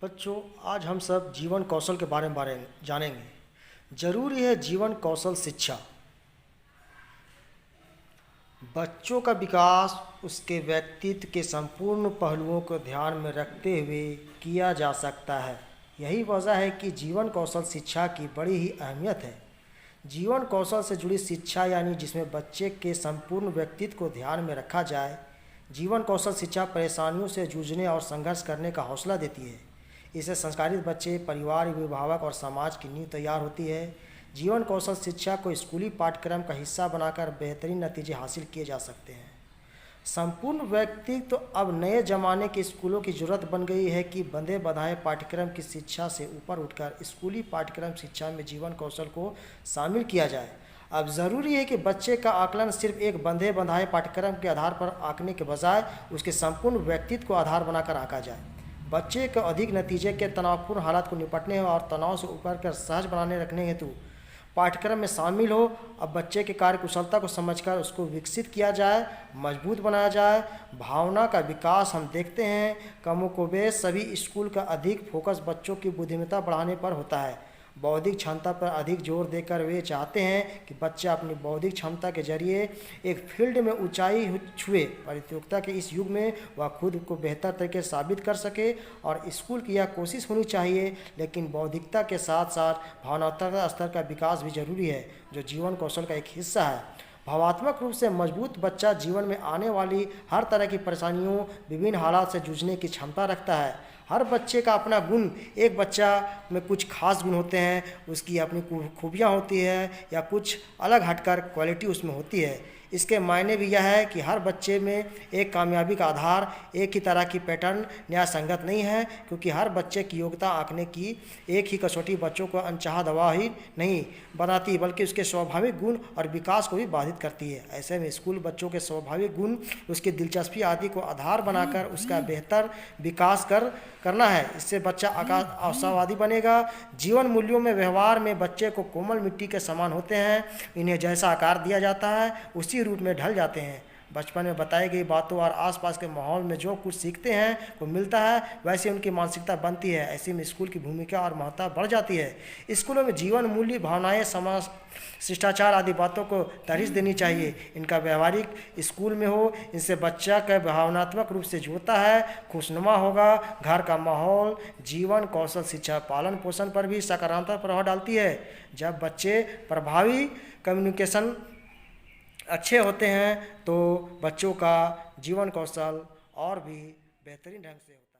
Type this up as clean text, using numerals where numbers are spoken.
बच्चों, आज हम सब जीवन कौशल के बारे में जानेंगे। जरूरी है जीवन कौशल शिक्षा। बच्चों का विकास उसके व्यक्तित्व के संपूर्ण पहलुओं को ध्यान में रखते हुए किया जा सकता है। यही वजह है कि जीवन कौशल शिक्षा की बड़ी ही अहमियत है। जीवन कौशल से जुड़ी शिक्षा यानी जिसमें बच्चे के संपूर्ण व्यक्तित्व को ध्यान में रखा जाए। जीवन कौशल शिक्षा परेशानियों से जूझने और संघर्ष करने का हौसला देती है। इससे संस्कारित बच्चे, परिवार, अभिभावक और समाज की नींव तैयार होती है। जीवन कौशल शिक्षा को स्कूली पाठ्यक्रम का हिस्सा बनाकर बेहतरीन नतीजे हासिल किए जा सकते हैं। संपूर्ण व्यक्तित्व तो अब नए जमाने के स्कूलों की जरूरत बन गई है कि बंधे बंधाए पाठ्यक्रम की शिक्षा से ऊपर उठकर स्कूली पाठ्यक्रम शिक्षा में जीवन कौशल को शामिल किया जाए। अब ज़रूरी है कि बच्चे का आकलन सिर्फ एक बंधे बंधाए पाठ्यक्रम के आधार पर आंकने के बजाय उसके संपूर्ण व्यक्तित्व को आधार बनाकर आंका जाए। बच्चे को अधिक नतीजे के तनावपूर्ण हालात को निपटने और तनाव से ऊपर कर सहज बनाने रखने हेतु पाठ्यक्रम में शामिल हो। अब बच्चे के कार्य कुशलता को समझकर उसको विकसित किया जाए, मजबूत बनाया जाए। भावना का विकास हम देखते हैं कमोबेश सभी स्कूल का अधिक फोकस बच्चों की बुद्धिमत्ता बढ़ाने पर होता है। बौद्धिक क्षमता पर अधिक जोर देकर वे चाहते हैं कि बच्चा अपनी बौद्धिक क्षमता के जरिए एक फील्ड में ऊंचाई छुए। प्रतियोगिता के इस युग में वह खुद को बेहतर तरीके से साबित कर सके और स्कूल की यह कोशिश होनी चाहिए। लेकिन बौद्धिकता के साथ साथ भावनात्मक स्तर का विकास भी जरूरी है, जो जीवन कौशल का एक हिस्सा है। भावात्मक रूप से मजबूत बच्चा जीवन में आने वाली हर तरह की परेशानियों, विभिन्न हालात से जूझने की क्षमता रखता है। हर बच्चे का अपना गुण, एक बच्चा में कुछ खास गुण होते हैं, उसकी अपनी खूबियाँ होती है या कुछ अलग हटकर क्वालिटी उसमें होती है। इसके मायने भी यह है कि हर बच्चे में एक कामयाबी का आधार, एक ही तरह की पैटर्न न्याय संगत नहीं है, क्योंकि हर बच्चे की योग्यता आंकने की एक ही कसौटी बच्चों को अनचाहा दवा ही नहीं बनाती, बल्कि उसके स्वाभाविक गुण और विकास को भी बाधित करती है। ऐसे में स्कूल बच्चों के स्वाभाविक गुण, उसकी दिलचस्पी आदि को आधार बनाकर उसका बेहतर विकास करना है। इससे बच्चा आशावादी बनेगा। जीवन मूल्यों में व्यवहार में बच्चे को कोमल मिट्टी के समान होते हैं। इन्हें जैसा आकार दिया जाता है उसी रूप में ढल जाते हैं। बचपन में बताई गई बातों और आसपास के माहौल में जो कुछ सीखते हैं को मिलता है, वैसे उनकी मानसिकता बनती है। ऐसे में स्कूल की भूमिका और महत्ता बढ़ जाती है। स्कूलों में जीवन मूल्य, भावनाएं, समाज, शिष्टाचार आदि बातों को तरजीह देनी चाहिए। इनका व्यवहारिक स्कूल में हो। इनसे बच्चा का भावनात्मक रूप से जुड़ता है, खुशनुमा होगा। घर का माहौल जीवन कौशल शिक्षा पालन पोषण पर भी सकारात्मक प्रभाव डालती है। जब बच्चे प्रभावी कम्युनिकेशन अच्छे होते हैं तो बच्चों का जीवन कौशल और भी बेहतरीन ढंग से होता है।